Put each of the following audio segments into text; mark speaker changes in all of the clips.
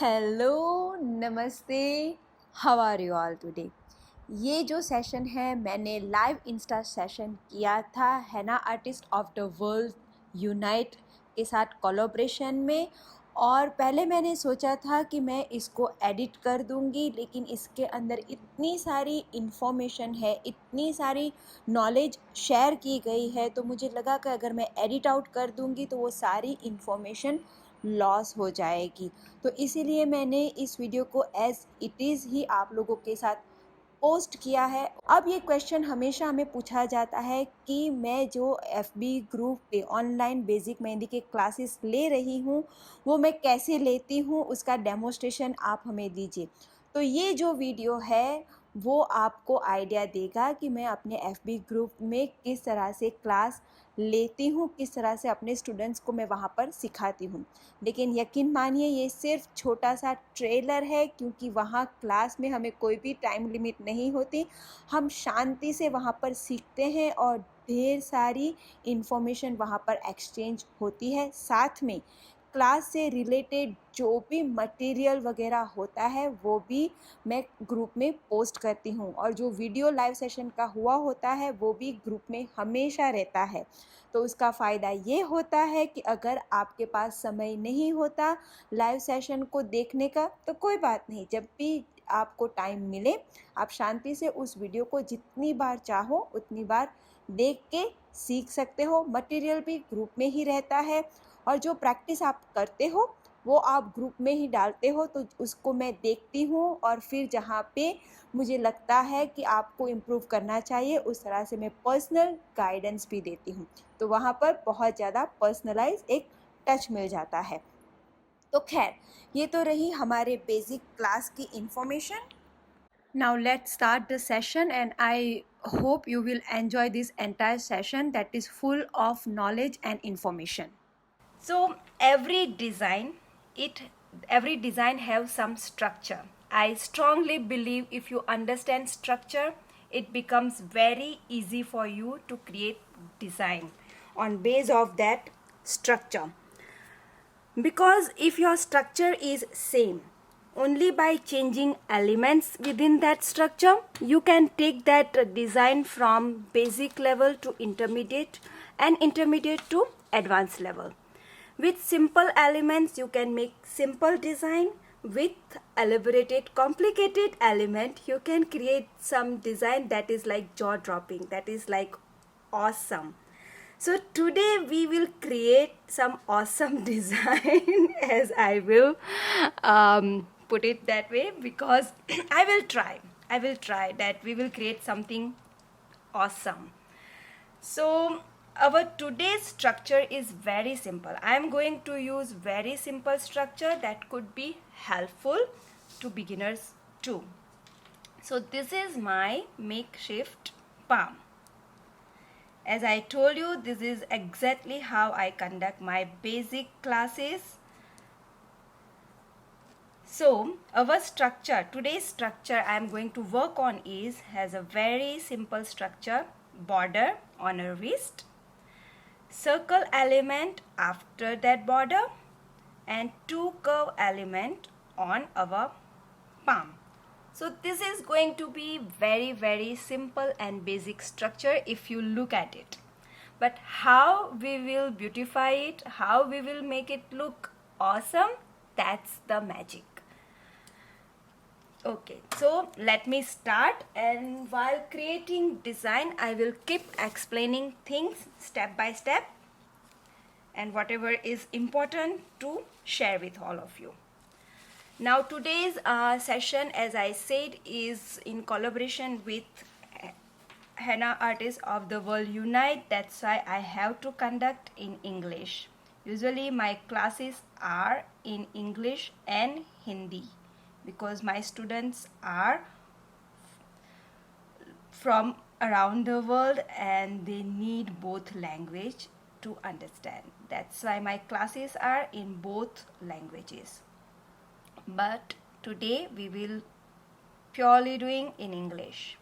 Speaker 1: Hello नमस्ते, how are you all today. ये जो सेशन है मैंने लाइव इंस्टा सेशन किया था हैना artist of the world unite के साथ कोलैबोरेशन में। और पहले मैंने सोचा था कि मैं इसको एडिट कर दूंगी, लेकिन इसके अंदर इतनी सारी इन्फॉर्मेशन है, इतनी सारी नॉलेज शेयर की गई है, तो मुझे लगा कि अगर मैं एडिट आउट कर दूंगी तो वो सारी इन्फॉर्मेशन लॉस हो जाएगी। तो इसीलिए मैंने इस वीडियो को एज इट इज़ ही आप लोगों के साथ पोस्ट किया है। अब ये क्वेश्चन हमेशा हमें पूछा जाता है कि मैं जो एफबी ग्रुप पे ऑनलाइन बेसिक मेहंदी के क्लासेस ले रही हूँ वो मैं कैसे लेती हूँ, उसका डेमोस्ट्रेशन आप हमें दीजिए। तो ये जो वीडियो है वो आपको आइडिया देगा कि मैं अपने एफबी ग्रुप में किस तरह से क्लास लेती हूँ, किस तरह से अपने स्टूडेंट्स को मैं वहाँ पर सिखाती हूँ। लेकिन यकीन मानिए ये सिर्फ छोटा सा ट्रेलर है, क्योंकि वहाँ क्लास में हमें कोई भी टाइम लिमिट नहीं होती। हम शांति से वहाँ पर सीखते हैं और ढेर सारी इन्फॉर्मेशन वहाँ पर एक्सचेंज होती है। साथ में क्लास से रिलेटेड जो भी मटेरियल वगैरह होता है वो भी मैं ग्रुप में पोस्ट करती हूँ, और जो वीडियो लाइव सेशन का हुआ होता है वो भी ग्रुप में हमेशा रहता है। तो उसका फ़ायदा ये होता है कि अगर आपके पास समय नहीं होता लाइव सेशन को देखने का तो कोई बात नहीं, जब भी आपको टाइम मिले आप शांति से उस वीडियो को जितनी बार चाहो उतनी बार देख के सीख सकते हो। मटेरियल भी ग्रुप में ही रहता है, और जो प्रैक्टिस आप करते हो वो आप ग्रुप में ही डालते हो, तो उसको मैं देखती हूँ और फिर जहाँ पे मुझे लगता है कि आपको इम्प्रूव करना चाहिए उस तरह से मैं पर्सनल गाइडेंस भी देती हूँ। तो वहाँ पर बहुत ज़्यादा पर्सनलाइज एक टच मिल जाता है। तो खैर, ये तो रही हमारे बेसिक क्लास की information. Now let's start the session, and I hope you will enjoy this entire session that is full of knowledge and information.
Speaker 2: So every design have some structure. I strongly believe if you understand structure, it becomes very easy for you to create design on base of that structure. Because if your structure is same, only by changing elements within that structure you can take that design from basic level to intermediate and intermediate to advanced level. With simple elements you can make simple design. With elaborated complicated element you can create some design that is like jaw dropping, that is like awesome. So today we will create some awesome design as I will put it that way, because I will try that we will create something awesome. So our today's structure is very simple. I am going to use very simple structure that could be helpful to beginners too. So this is my makeshift palm. As I told you, this is exactly how I conduct my basic classes. So our structure, today's structure I am going to work on has a very simple structure: border on a wrist, circle element after that border, and two curve element on our palm. So this is going to be very simple and basic structure if you look at it. But how we will beautify it, how we will make it look awesome, that's the magic. Okay, so let me start, and while creating design I will keep explaining things step by step and whatever is important to share with all of you. Now today's session, as I said, is in collaboration with Henna Artists of the World Unite. That's why I have to conduct in English. Usually my classes are in English and Hindi because my students are from around the world and they need both language to understand. That's why my classes are in both languages. But today we will purely doing in English.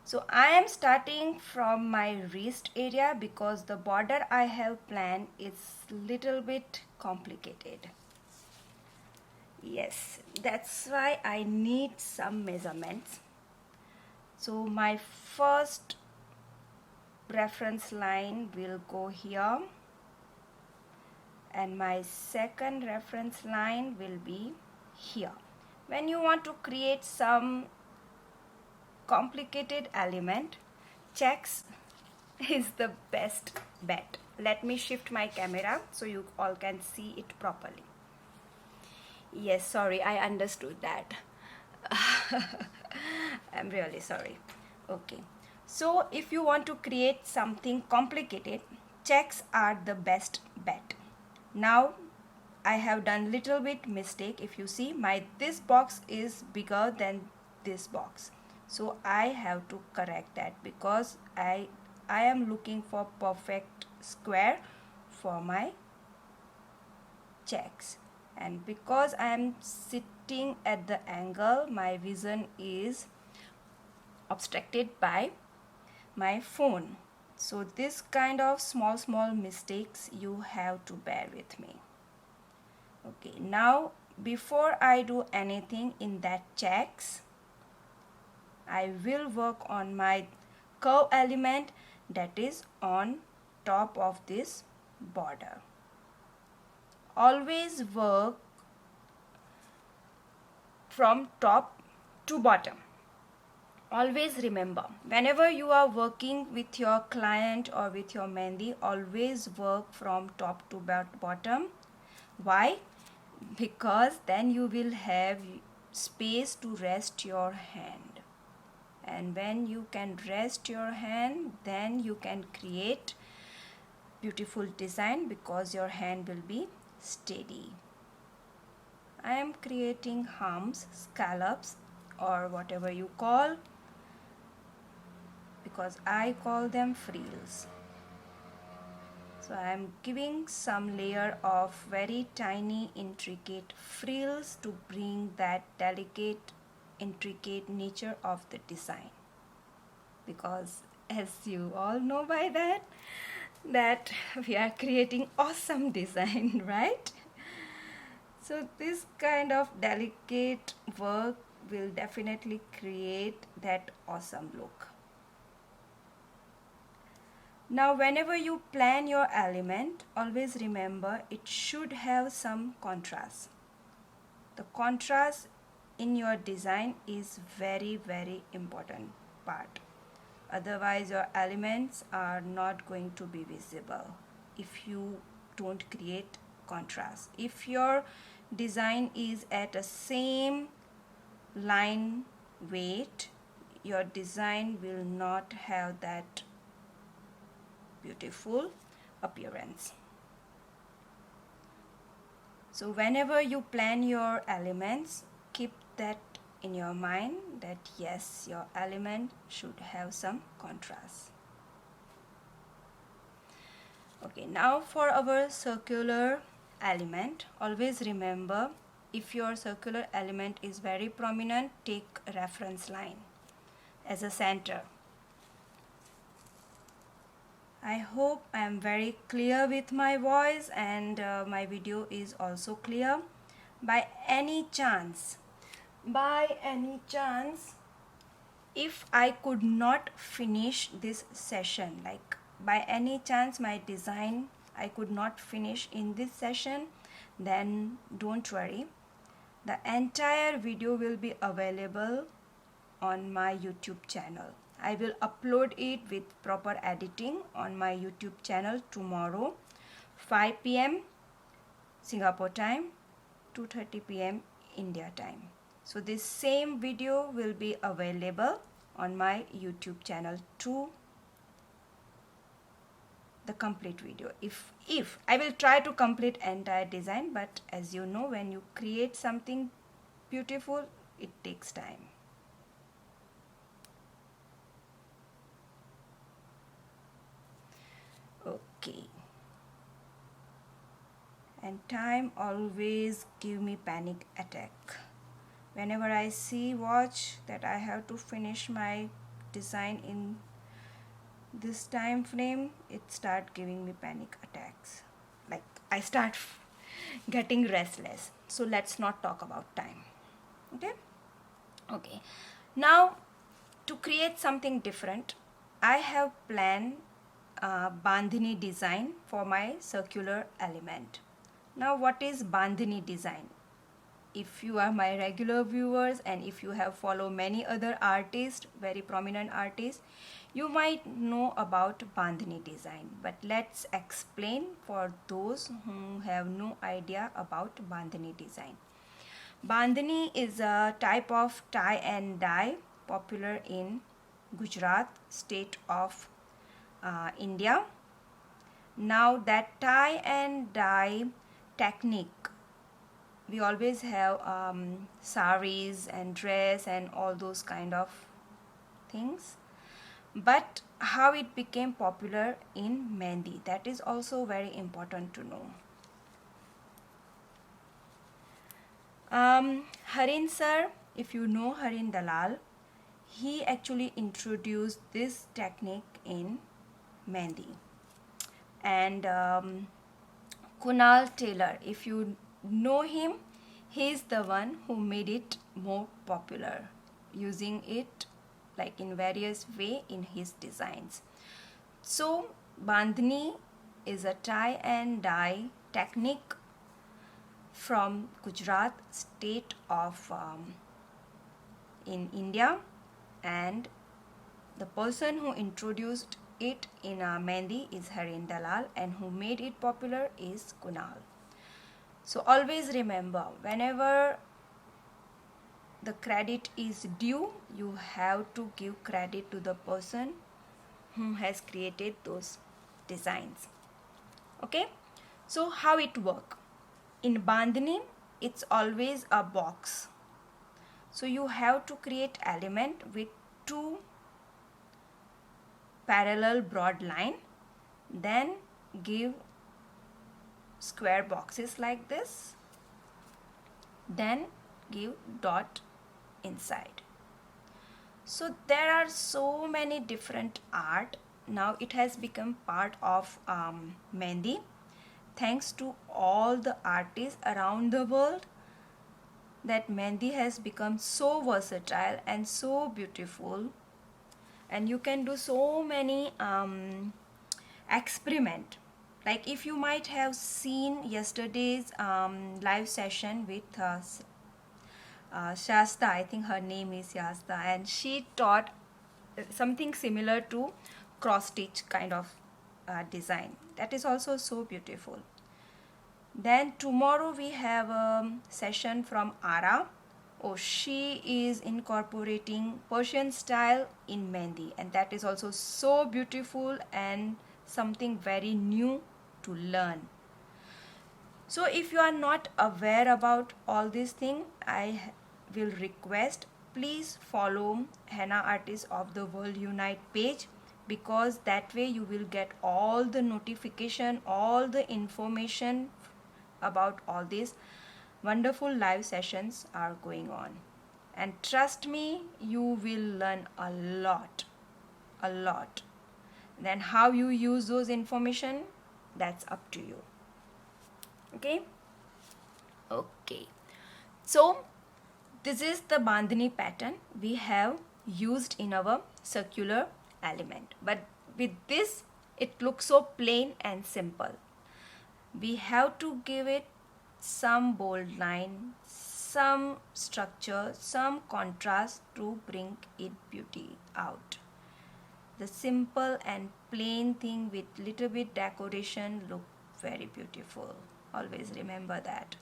Speaker 2: So I am starting from my wrist area because the border I have planned is little bit complicated. Yes, that's why I need some measurements. So my first reference line will go here, and my second reference line will be here. When you want to create some complicated element, checks is the best bet. Let me shift my camera so you all can see it properly. Yes, sorry, I understood that. I'm really sorry. Okay, so if you want to create something complicated, checks are the best bet. Now I have done little bit mistake. If you see, my this box is bigger than this box, so I have to correct that, because I am looking for perfect square for my checks, and because I am sitting at the angle, my vision is obstructed by my phone. So this kind of small mistakes you have to bear with me. Okay, now before I do anything in that checks, I will work on my curve element that is on top of this border. Always work from top to bottom. Always remember, whenever you are working with your client or with your mehndi, always work from top to bottom. Why? Because then you will have space to rest your hand, and when you can rest your hand, then you can create beautiful design, because your hand will be steady. I am creating humps, scallops, or whatever you call, because I call them frills. So I am giving some layer of very tiny intricate frills to bring that delicate intricate nature of the design, because as you all know by that we are creating awesome design, right? So this kind of delicate work will definitely create that awesome look. Now whenever you plan your element, always remember it should have some contrast. The contrast in your design is very important part. Otherwise your elements are not going to be visible if you don't create contrast. If your design is at a same line weight, your design will not have that beautiful appearance. So whenever you plan your elements, keep that in your mind, that yes, your element should have some contrast. Okay, now for our circular element, always remember, if your circular element is very prominent, take a reference line as a center. I hope I am very clear with my voice, and my video is also clear. By any chance, if I could not finish this session, like by any chance my design I could not finish in this session, then don't worry. The entire video will be available on my YouTube channel. I will upload it with proper editing on my YouTube channel tomorrow, 5 p.m. Singapore time, 2:30 p.m. India time. So this same video will be available on my YouTube channel too, the complete video. If I will try to complete entire design, but as you know, when you create something beautiful, it takes time. Okay, and time always give me panic attack. Whenever I see watch that I have to finish my design in this time frame, it start giving me panic attacks. Like I start getting restless. So let's not talk about time. Okay? Okay. Now, to create something different, I have planned bandhani design for my circular element. Now, what is bandhani design? If you are my regular viewers and if you have followed many other artists, very prominent artists, you might know about bandhani design. But let's explain for those who have no idea about bandhani design. Bandhani is a type of tie and dye popular in Gujarat state of India. Now that tie and dye technique, we always have saris and dress and all those kind of things. But how it became popular in Mehndi, that is also very important to know. Harin sir, if you know Harin Dalal, he actually introduced this technique in Mehndi. And Kunal Taylor, if you know him, he's the one who made it more popular, using it like in various way in his designs. So bandhani is a tie and dye technique from Gujarat state of in India, and the person who introduced it in Mehndi is Harin Dalal, and who made it popular is Kunal. So always remember, whenever the credit is due, you have to give credit to the person who has created those designs. Okay, so how it work? In bandhani, it's always a box. So you have to create element with two parallel broad line, then give square boxes like this, then give dot inside. So there are so many different art. Now it has become part of Mehndi, thanks to all the artists around the world, that Mehndi has become so versatile and so beautiful, and you can do so many experiment. Like if you might have seen yesterday's live session with Shasta, I think her name is Shasta, and she taught something similar to cross stitch kind of design. That is also so beautiful. Then tomorrow we have a session from Ara. Oh, she is incorporating Persian style in Mehndi, and that is also so beautiful and something very new to learn. So if you are not aware about all these things, I will request, please follow Henna Artists of the World Unite page, because that way you will get all the notification, all the information about all these wonderful live sessions are going on. And trust me, you will learn a lot. Then how you use those information, that's up to you. Okay. So this is the bandhani pattern we have used in our circular element, but with this it looks so plain and simple. We have to give it some bold line, some structure, some contrast to bring it beauty out. The simple and plain thing with little bit decoration look very beautiful. Always remember that.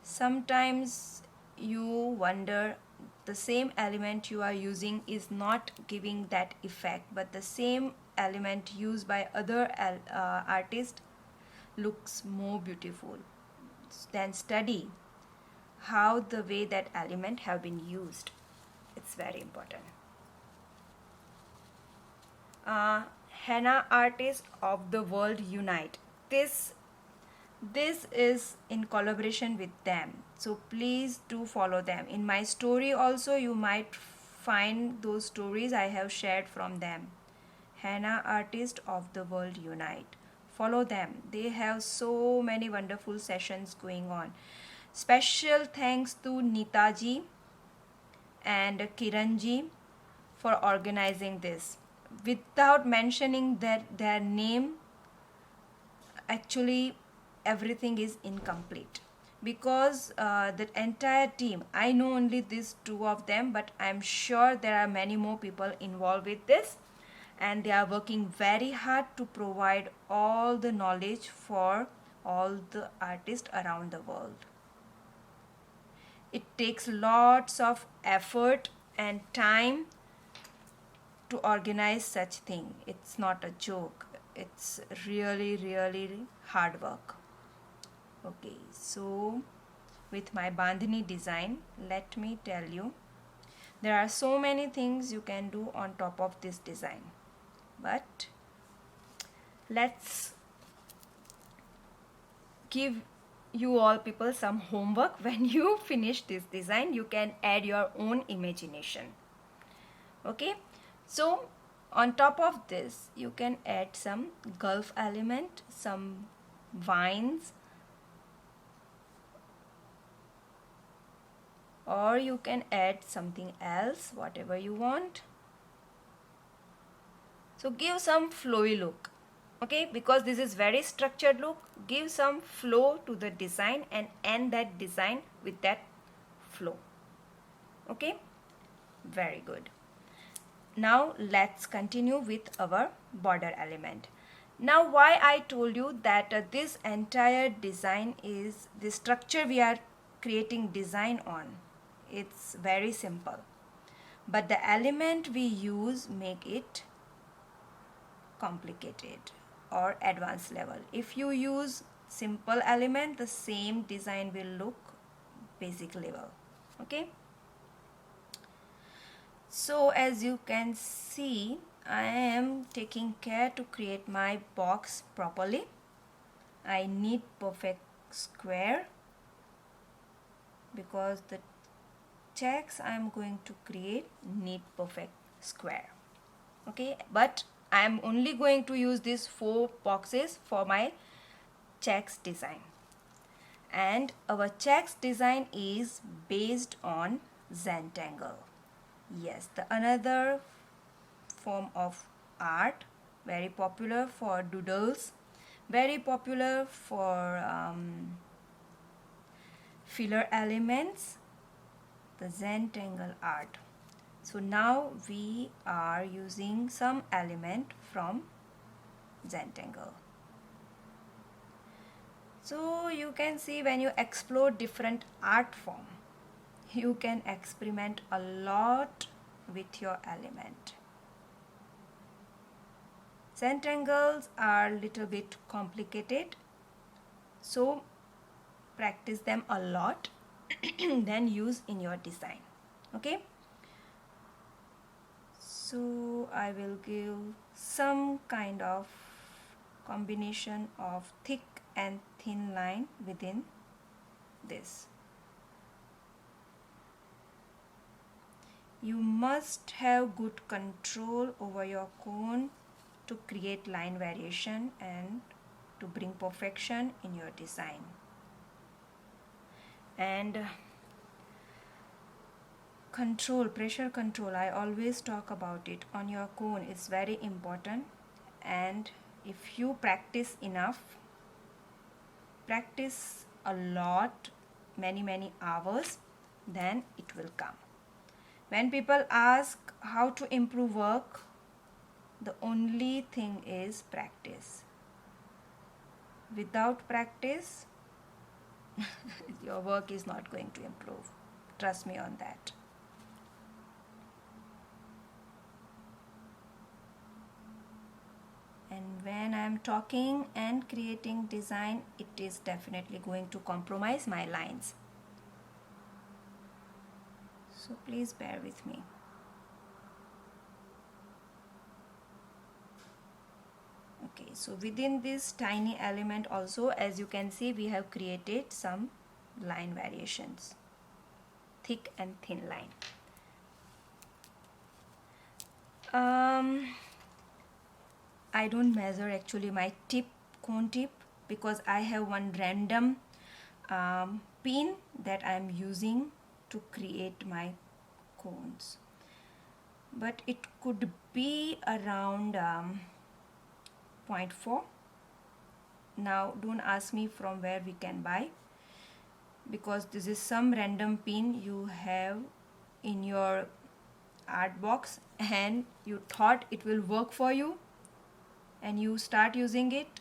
Speaker 2: Sometimes you wonder, the same element you are using is not giving that effect, but the same element used by other artists looks more beautiful. Then study how the way that element have been used. It's very important. Henna Artists of the World Unite. This is in collaboration with them, so please do follow them. In my story also you might find those stories I have shared from them. Henna Artists of the World Unite. follow them. They have so many wonderful sessions going on. Special thanks to Neetaji and Kiranji for organizing this. Without mentioning their name, actually everything is incomplete, because the entire team, I know only these two of them, but I'm sure there are many more people involved with this, and they are working very hard to provide all the knowledge for all the artists around the world. It takes lots of effort and time to organize such thing. It's not a joke. It's really, really hard work. Okay, so with my bandhani design, let me tell you, there are so many things you can do on top of this design, but let's give you all people some homework. When you finish this design, you can add your own imagination. Okay, so on top of this you can add some Gulf element, some vines, or you can add something else, whatever you want. So give some flowy look. Okay, because this is very structured look, give some flow to the design and end that design with that flow. Okay, very good. Now let's continue with our border element. Now why I told you that this entire design is the structure we are creating design on. It's very simple, but the element we use make it complicated or advanced level. If you use simple element, the same design will look basic level. Okay, so as you can see, I am taking care to create my box properly. I need perfect square because the checks I am going to create need perfect square. Okay, but I am only going to use these 4 boxes for my checks design, and our checks design is based on Zentangle. Yes, the another form of art, very popular for doodles, very popular for filler elements, the Zentangle art. So now we are using some element from Zentangle. So you can see, when you explore different art form, you can experiment a lot with your element. Zentangles are little bit complicated, so practice them a lot then use in your design. Okay, so I will give some kind of combination of thick and thin line within this. You must have good control over your cone to create line variation and to bring perfection in your design. And control, pressure control, I always talk about it on your cone, is very important. And if you practice enough, practice a lot, many hours, then it will come. When people ask how to improve work, the only thing is practice. Without practice, your work is not going to improve. Trust me on that. And when I am talking and creating design, it is definitely going to compromise my lines. So please bear with me. Okay, so within this tiny element also, as you can see, we have created some line variations, thick and thin line. I don't measure actually my tip cone tip because I have one random pin that I am using to create my cones, but it could be around 0.4. Now don't ask me from where we can buy, because this is some random pin you have in your art box and you thought it will work for you, and you start using it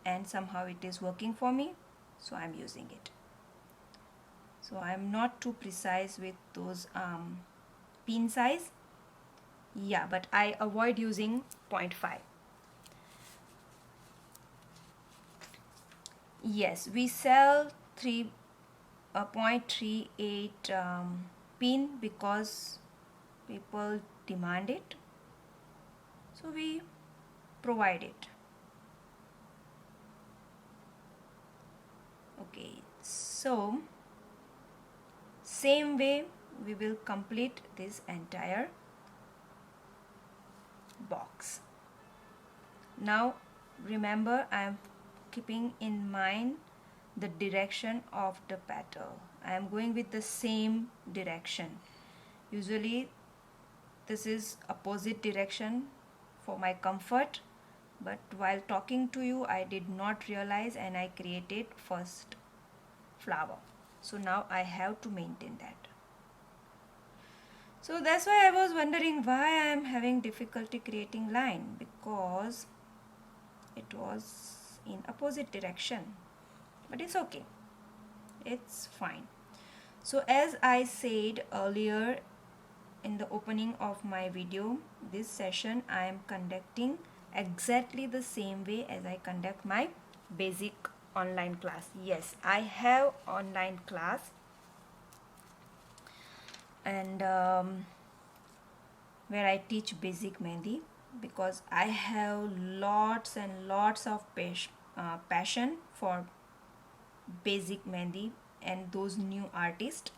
Speaker 2: and somehow it is working for me, so I'm using it. So I'm not too precise with those pin size, yeah, but I avoid using 0.5. Yes, we sell 0.38 pin because people demand it, so we provide it. Okay, so same way we will complete this entire box. Now remember, I am keeping in mind the direction of the petal. I am going with the same direction. Usually this is opposite direction for my comfort, but while talking to you I did not realize and I created first flower. So now I have to maintain that. So that's why I was wondering why I am having difficulty creating line, because it was in opposite direction, but it's okay, it's fine. So as I said earlier in the opening of my video, this session I am conducting exactly the same way as I conduct my basic online class. Yes, I have online class, and where I teach basic mehndi, because I have lots and lots of passion for basic mehndi and those new artists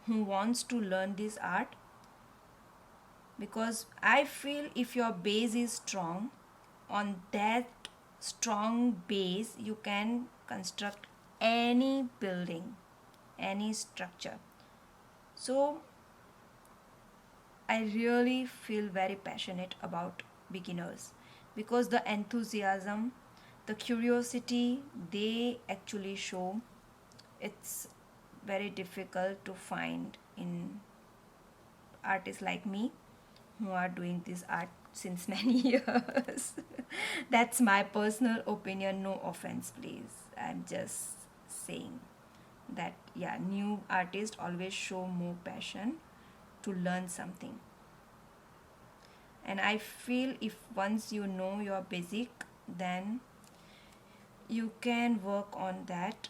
Speaker 2: who wants to learn this art, because I feel if your base is strong, on that strong base you can construct any building, any structure. So I really feel very passionate about beginners, because the enthusiasm, the curiosity they actually show, it's very difficult to find in artists like me who are doing this art since many years. That's my personal opinion, no offense please. I'm just saying that, yeah, new artists always show more passion to learn something. And I feel if once you know your basic, then you can work on that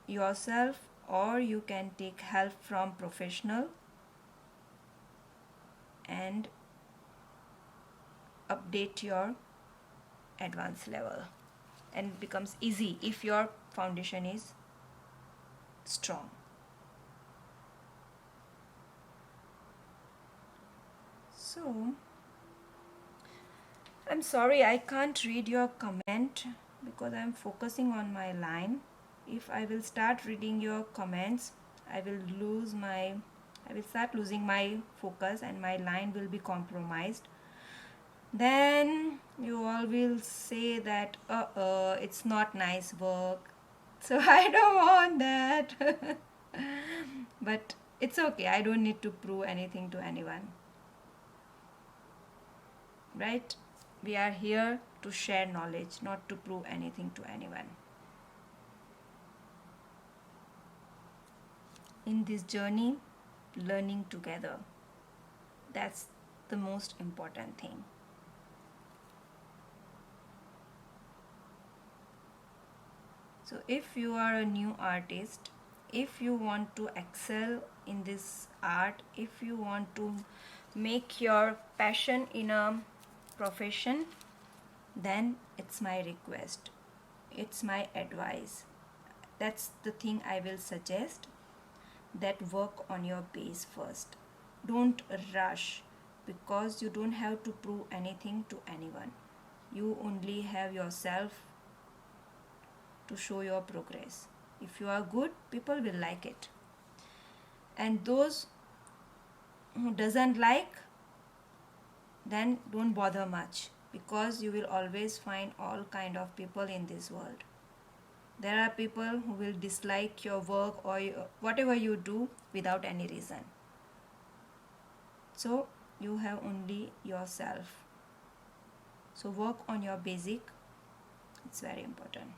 Speaker 2: yourself, or you can take help from professional and update your advanced level, and it becomes easy if your foundation is strong. So I'm sorry I can't read your comment because I'm focusing on my line. If I will start reading your comments, I will start losing my focus and my line will be compromised. Then you all will say that it's not nice work. So I don't want that. But it's okay, I don't need to prove anything to anyone. Right? We are here to share knowledge, not to prove anything to anyone. In this journey, learning together. That's the most important thing. So if you are a new artist, if you want to excel in this art, if you want to make your passion in a profession, then it's my request, it's my advice, that's the thing I will suggest, that work on your base first. Don't rush, because you don't have to prove anything to anyone. You only have yourself to show your progress. If you are good, people will like it. And those who doesn't like, then don't bother much, because you will always find all kind of people in this world. There are people who will dislike your work or whatever you do without any reason. So you have only yourself. So work on your basic. It's very important.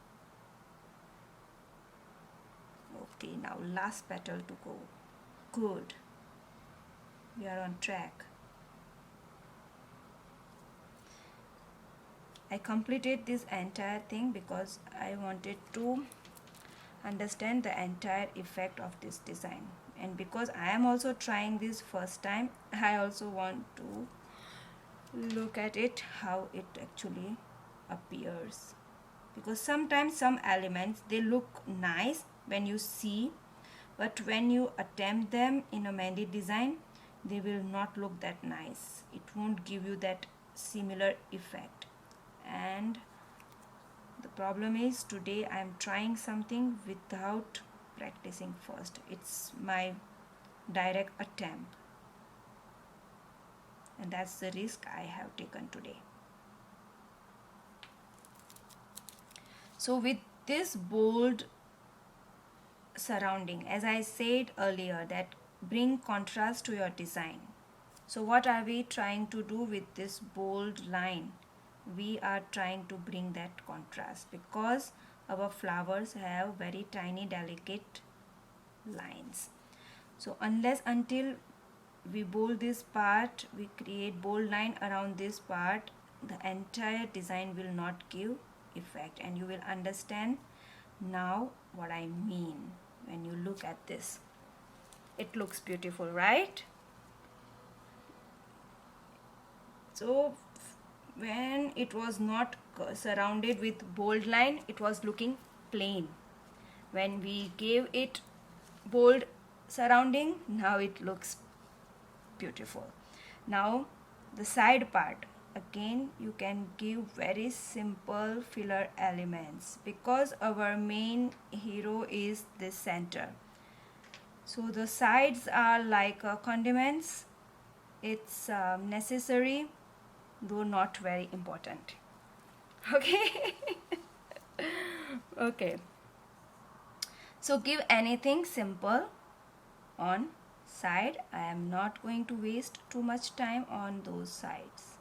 Speaker 2: Okay, now last petal to go. Good. We are on track. I completed this entire thing because I wanted to understand the entire effect of this design, and because I am also trying this first time, I also want to look at it how it actually appears, because sometimes some elements, they look nice when you see, but when you attempt them in a mehndi design, they will not look that nice. It won't give you that similar effect. And the problem is, today I am trying something without practicing first. It's my direct attempt, and that's the risk I have taken today. So with this bold surrounding, as I said earlier, that bring contrast to your design. So what are we trying to do with this bold line? We are trying to bring that contrast, because our flowers have very tiny delicate lines. So unless until we bold this part, we create bold line around this part, the entire design will not give effect, and you will understand now what I mean when you look at this. It looks beautiful, right? So when it was not surrounded with bold line, it was looking plain. When we gave it bold surrounding, now it looks beautiful. Now the side part, again you can give very simple filler elements, because our main hero is this center. So the sides are like condiments. It's necessary, though not very important. Okay. Okay, so give anything simple on side. I am not going to waste too much time on those sides.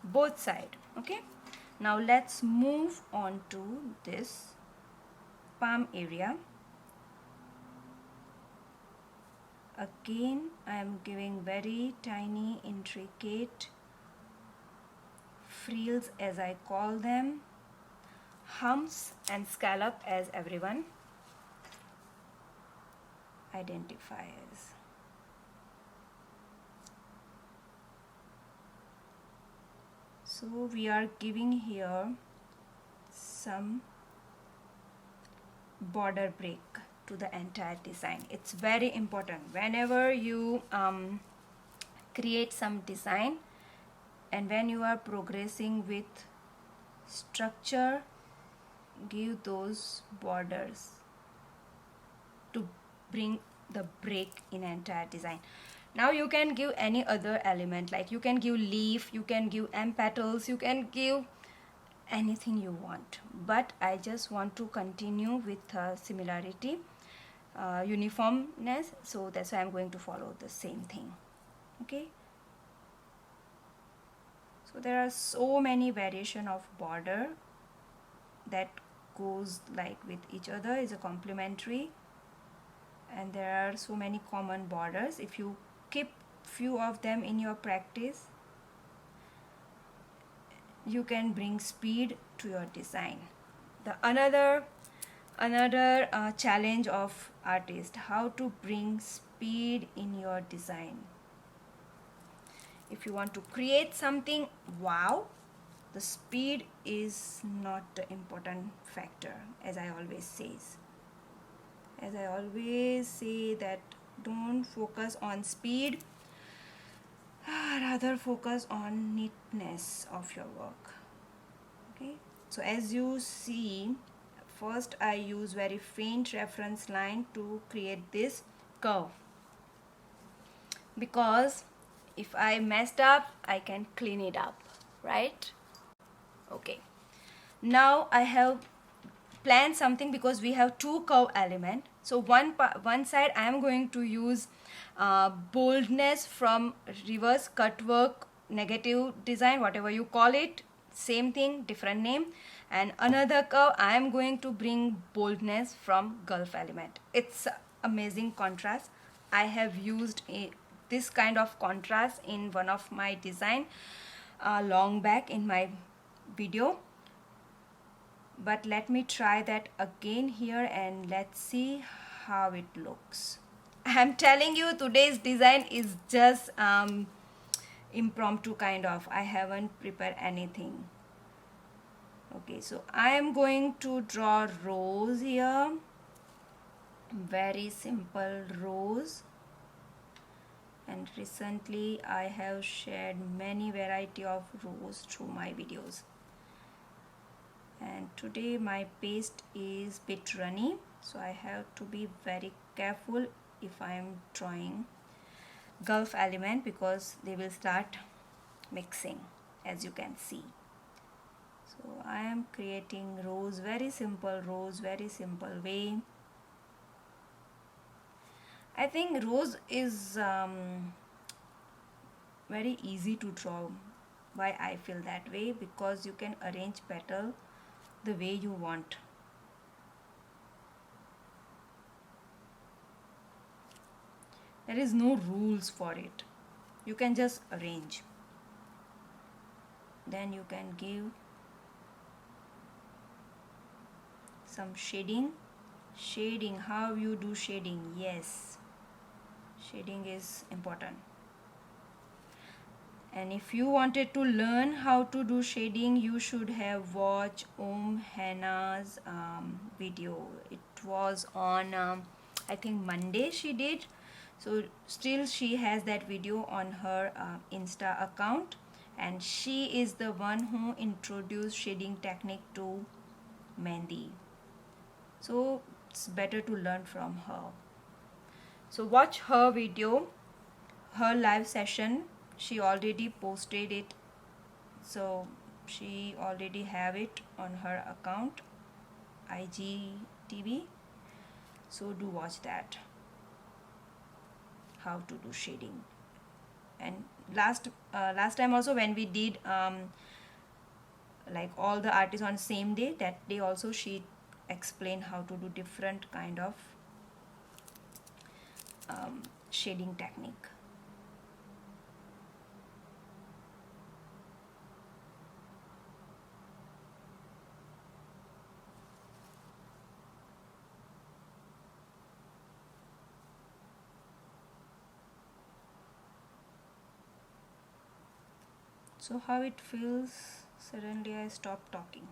Speaker 2: Both side. Okay, now let's move on to this palm area. Again, I am giving very tiny intricate frills, as I call them, humps and scallop, as everyone identifies. So we are giving here some border break to the entire design. It's very important whenever you create some design, and when you are progressing with structure, give those borders to bring the break in entire design. Now you can give any other element, like you can give leaf, you can give M petals, you can give anything you want, but I just want to continue with similarity, uniformness, so that's why I'm going to follow the same thing. Okay, so there are so many variation of border that goes like with each other, is a complementary, and there are so many common borders. If you keep few of them in your practice, you can bring speed to your design. The another challenge of artist, how to bring speed in your design. If you want to create something wow, the speed is not the important factor, as I always say that don't focus on speed. rather focus on neatness of your work. Okay, so as you see, first I use very faint reference line to create this curve, because if I messed up I can clean it up, right? Okay, now I have planned something, because we have two curve element. So one side I am going to use boldness from reverse cut work negative design, whatever you call it, same thing, different name. And another curve I am going to bring boldness from gulf element. It's amazing contrast. I have used this kind of contrast in one of my design long back in my video, but let me try that again here and let's see how it looks. I'm telling you, today's design is just impromptu kind of. I haven't prepared anything. Okay, so I am going to draw rows here, very simple rows. And recently I have shared many variety of rows through my videos. And today my paste is bit runny, so I have to be very careful if I am drawing gulf element, because they will start mixing, as you can see. So I am creating rows, very simple rows, very simple way. I think rows is very easy to draw. Why I feel that way? Because you can arrange petal the way you want. There is no rules for it. You can just arrange. Then you can give some shading. Shading, how you do shading? Yes, shading is important. And if you wanted to learn how to do shading, you should have watched Hannah's video. It was on I think Monday she did. So still she has that video on her Insta account, and she is the one who introduced shading technique to Mehndi. So it's better to learn from her. So watch her video, her live session. She already posted it, so she already have it on her account, IGTV. So do watch that, how to do shading. And last time also, when we did like all the artists on same day, that day also she explained how to do different kind of shading technique. So how it feels? Suddenly I stop talking.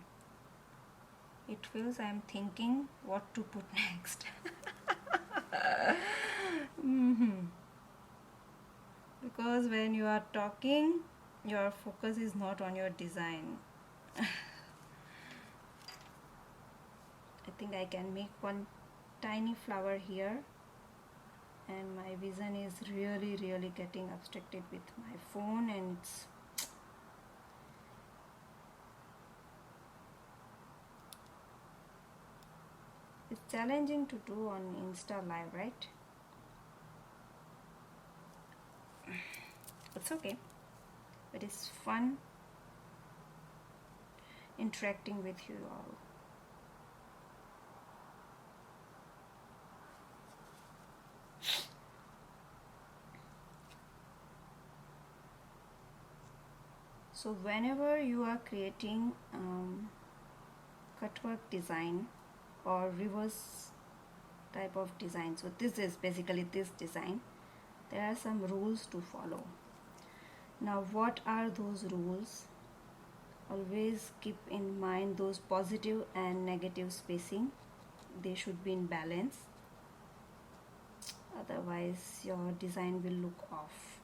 Speaker 2: It feels I am thinking what to put next. Because when you are talking, your focus is not on your design. I think I can make one tiny flower here, and my vision is really getting obstructed with my phone, and it's challenging to do on Insta Live, right? It's okay, but it's fun interacting with you all. So whenever you are creating cutwork design or reverse type of design, so this is basically this design, there are some rules to follow. Now what are those rules? Always keep in mind those positive and negative spacing. They should be in balance, otherwise your design will look off.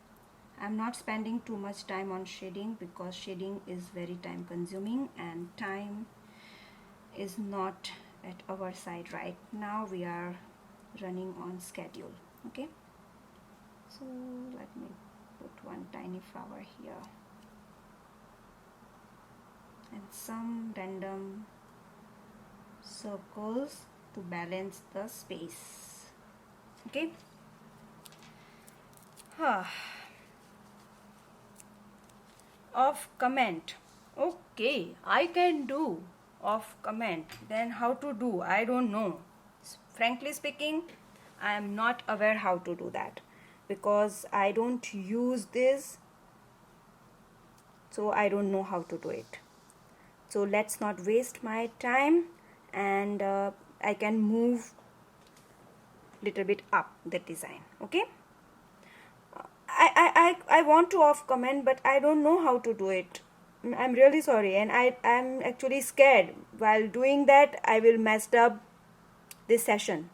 Speaker 2: I'm not spending too much time on shading because shading is very time consuming and time is not at our side right now. We are running on schedule. Okay, so let me put one tiny flower here and some random circles to balance the space. Okay. Of comment. Okay, I can do of comment. Then how to do? I don't know. Frankly speaking, I am not aware how to do that because I don't use this, so I don't know how to do it. So let's not waste my time, and I can move little bit up the design. Okay. I want to off comment, but I don't know how to do it. I'm really sorry, and I'm actually scared. While doing that, I will mess up this session,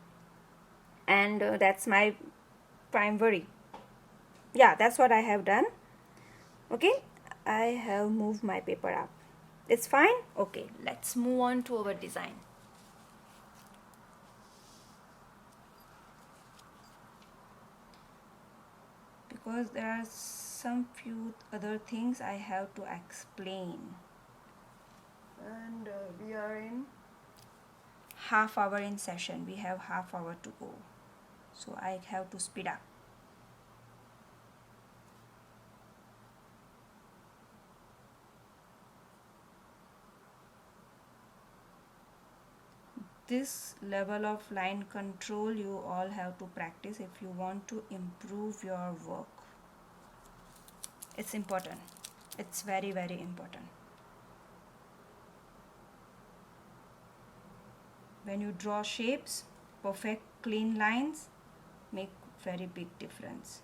Speaker 2: and that's my prime worry. Yeah, that's what I have done. Okay, I have moved my paper up. It's fine. Okay, let's move on to our design. Because there are some few other things I have to explain, and we are in half hour in session. We have half hour to go, so I have to speed up. This level of line control you all have to practice if you want to improve your work. It's important. It's very, very important. When you draw shapes, perfect clean lines make very big difference.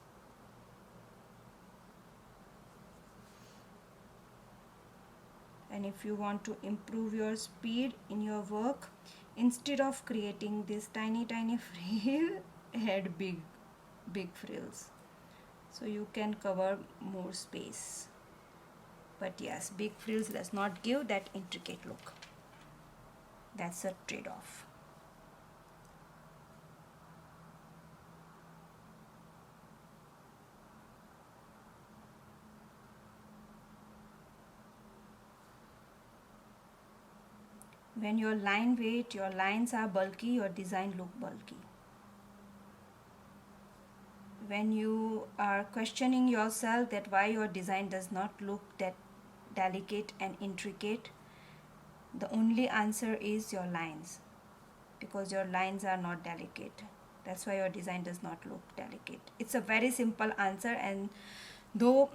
Speaker 2: And if you want to improve your speed in your work, instead of creating this tiny frill, add big frills, so you can cover more space. But yes, big frills does not give that intricate look. That's a trade-off. When your line weight, your lines are bulky, your design look bulky. When you are questioning yourself that why your design does not look that delicate and intricate, the only answer is your lines, because your lines are not delicate. That's why your design does not look delicate. It's a very simple answer, and though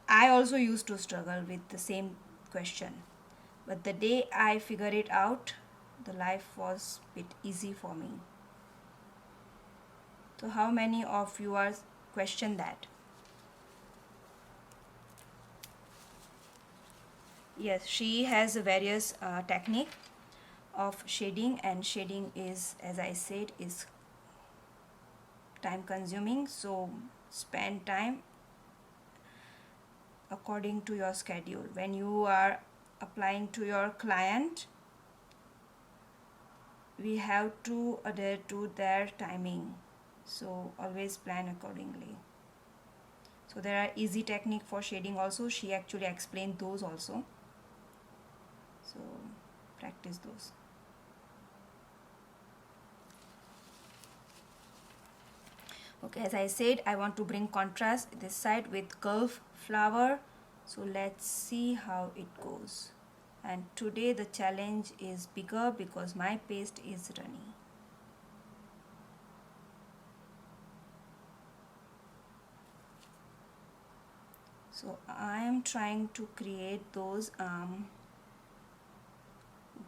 Speaker 2: I also used to struggle with the same question, but the day I figured it out, the life was a bit easy for me. So how many of you are question that? Yes, she has various technique of shading, and shading is, as I said, is time consuming, so spend time according to your schedule. When you are applying to your client, we have to adhere to their timing, so always plan accordingly. So there are easy technique for shading also. She actually explained those also, so practice those. Okay, as I said, I want to bring contrast this side with curve flower, so let's see how it goes. And today the challenge is bigger because my paste is runny. So I am trying to create those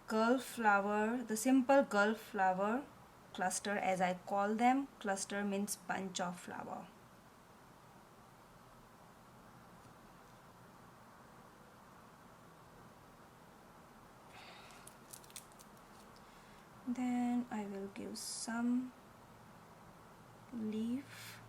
Speaker 2: Gulf flower, the simple Gulf flower cluster, as I call them. Cluster means bunch of flower. Then I will give some leaf.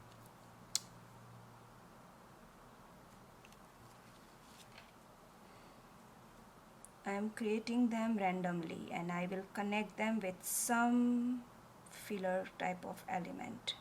Speaker 2: I am creating them randomly and I will connect them with some filler type of element.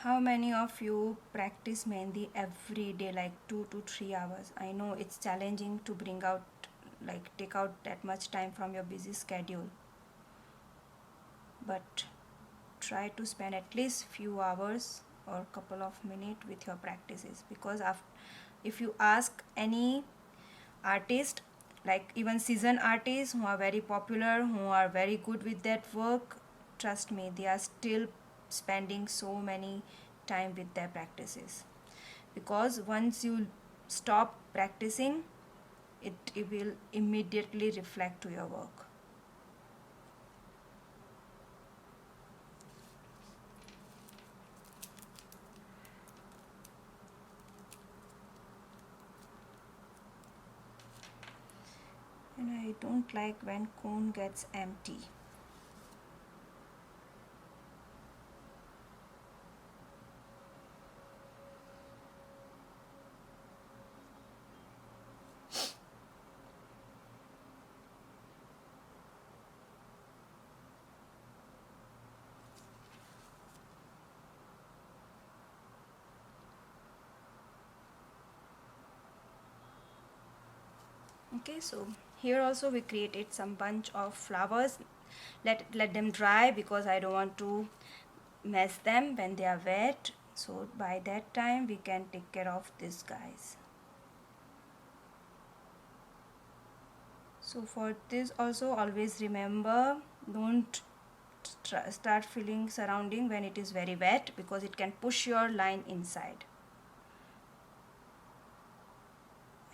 Speaker 2: How many of you practice mehndi every day, like 2 to 3 hours? I know it's challenging to bring out, like take out that much time from your busy schedule, but try to spend at least few hours or couple of minutes with your practices, because if you ask any artist, like even seasoned artists who are very popular, who are very good with that work, trust me, they are still spending so many time with their practices, because once you stop practicing, it will immediately reflect to your work. And I don't like when cone gets empty. Okay, so here also we created some bunch of flowers. Let them dry, because I don't want to mess them when they are wet. So by that time we can take care of these guys. So for this also, always remember, don't start filling surrounding when it is very wet, because it can push your line inside.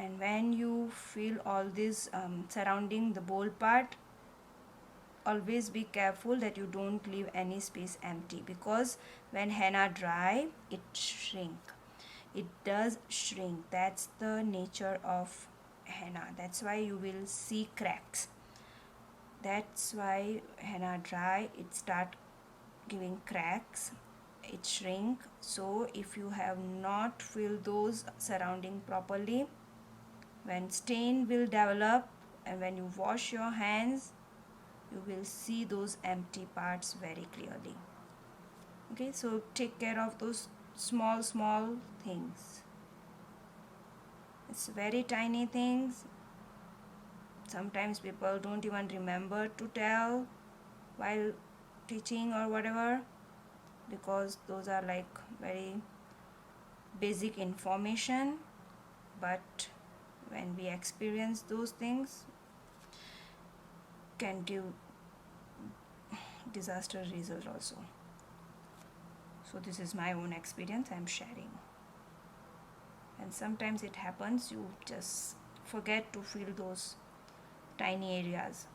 Speaker 2: And when you feel all this surrounding the bowl part, always be careful that you don't leave any space empty, because when henna dry, it shrink. It does shrink. That's the nature of henna. That's why you will see cracks. That's why henna dry, it start giving cracks, it shrink. So if you have not filled those surrounding properly, when stain will develop and when you wash your hands, you will see those empty parts very clearly. Okay, so take care of those small things. It's very tiny things. Sometimes people don't even remember to tell while teaching or whatever, because those are like very basic information, but when we experience those things, can give disaster result also. So this is my own experience I'm sharing. And sometimes it happens, you just forget to fill those tiny areas.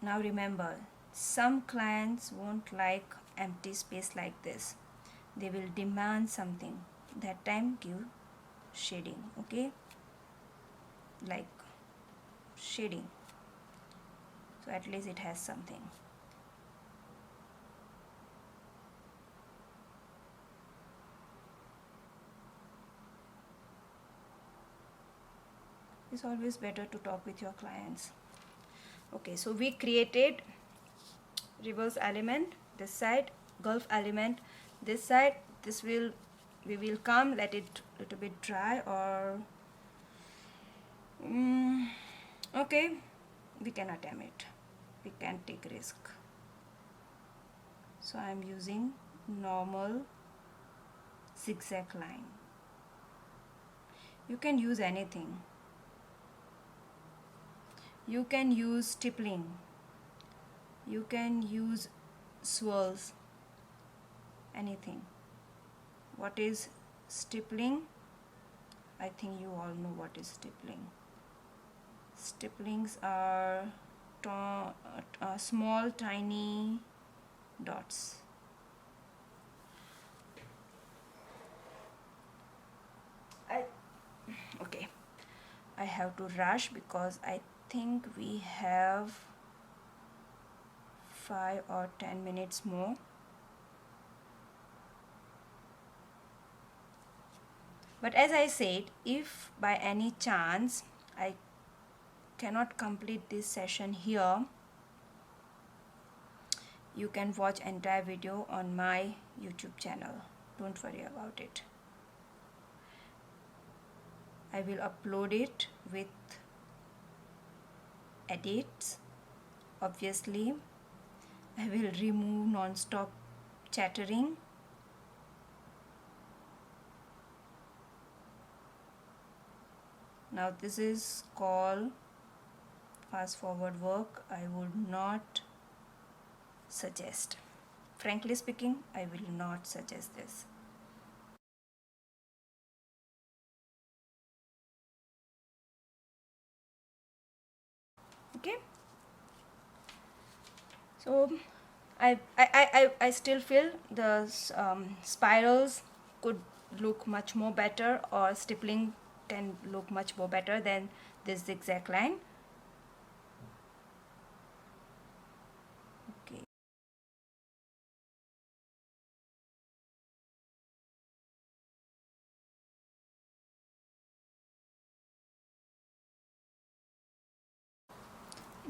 Speaker 2: Now remember, some clients won't like empty space like this. They will demand something. That time give shading, okay? Like shading. So at least it has something. It's always better to talk with your clients. Okay, so we created reverse element this side, gulf element this side. This will, we will come, let it a little bit dry, or okay, we can attempt it, we can take risk. So I am using normal zigzag line. You can use anything. You can use stippling, you can use swirls, anything. What is stippling? I think you all know what is stippling. stipplings are small tiny dots. Okay, I have to rush because I think we have 5 or 10 minutes more. But as I said, if by any chance I cannot complete this session here, you can watch entire video on my YouTube channel. Don't worry about it. I will upload it with edits. Obviously, I will remove non-stop chattering. Now this is called fast forward work. I would not suggest. Frankly speaking, I will not suggest this. Okay, so I still feel the spirals could look much more better, or stippling can look much more better than this zigzag line. Okay.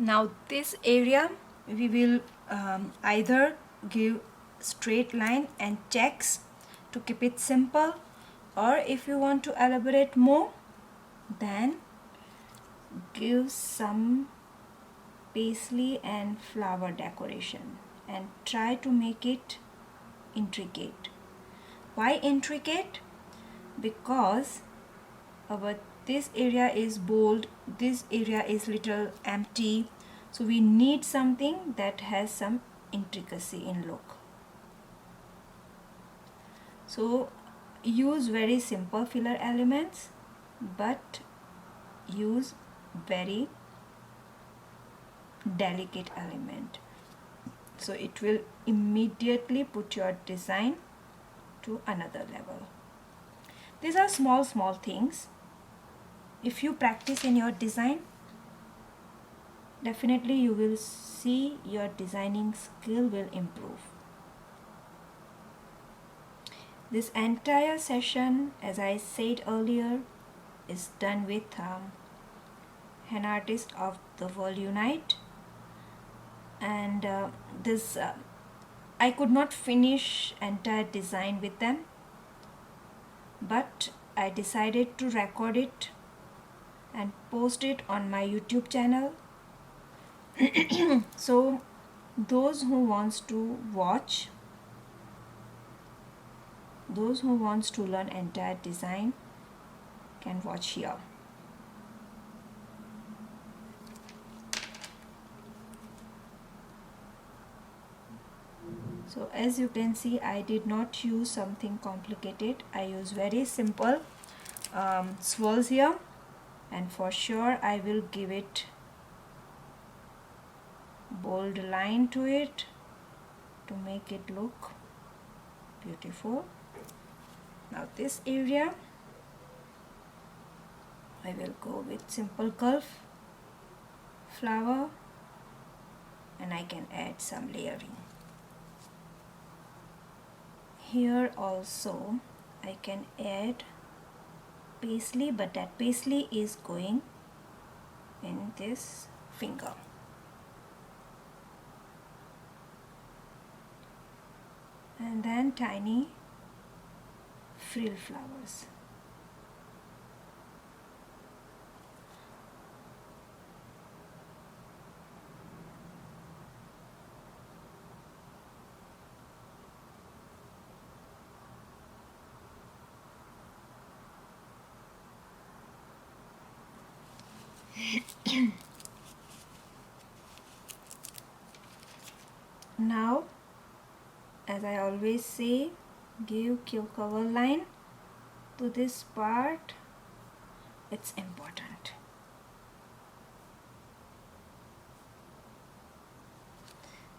Speaker 2: Now this area we will either give straight line and checks to keep it simple, or if you want to elaborate more, then give some paisley and flower decoration and try to make it intricate. Why intricate? Because our this area is bold, this area is little empty, so we need something that has some intricacy in look. So use very simple filler elements, but use very delicate element, so it will immediately put your design to another level. These are small things. If you practice in your design, definitely you will see your designing skill will improve. This entire session, as I said earlier, is done with Henna Artist of the World Unite, and this I could not finish entire design with them, but I decided to record it and post it on my YouTube channel. So those who wants to watch, those who wants to learn entire design can watch here. So as you can see, I did not use something complicated. I use very simple swirls here, and for sure I will give it bold line to it to make it look beautiful. Now this area I will go with simple curve flower, and I can add some layering. Here also I can add paisley, but that paisley is going in this finger. And then tiny frill flowers. Now, as I always say, give quill cover line to this part. It's important.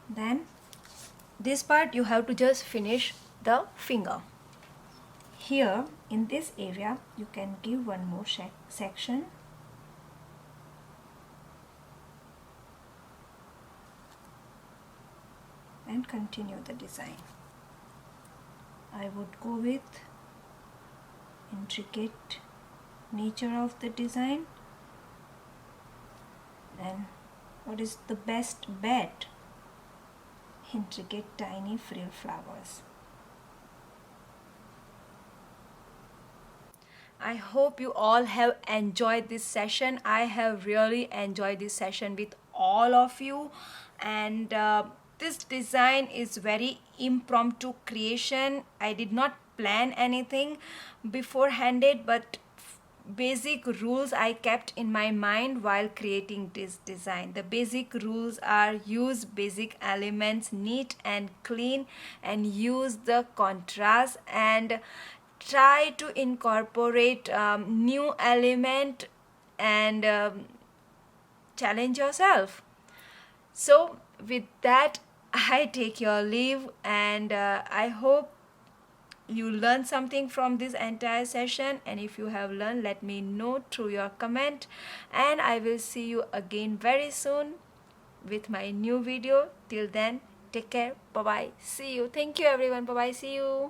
Speaker 2: Then this part you have to just finish the finger. Here in this area you can give one more section and continue the design. I would go with intricate nature of the design, and what is the best bet? Intricate tiny frill flowers. I hope you all have enjoyed this session. I have really enjoyed this session with all of you, and this design is very impromptu creation. I did not plan anything beforehanded, but basic rules I kept in my mind while creating this design. The basic rules are: use basic elements neat and clean, and use the contrast, and try to incorporate new element, and challenge yourself. So with that, I take your leave, and I hope you learned something from this entire session, and if you have learned, let me know through your comment, and I will see you again very soon with my new video. Till then, take care. Bye bye. See you. Thank you everyone. Bye bye. See you.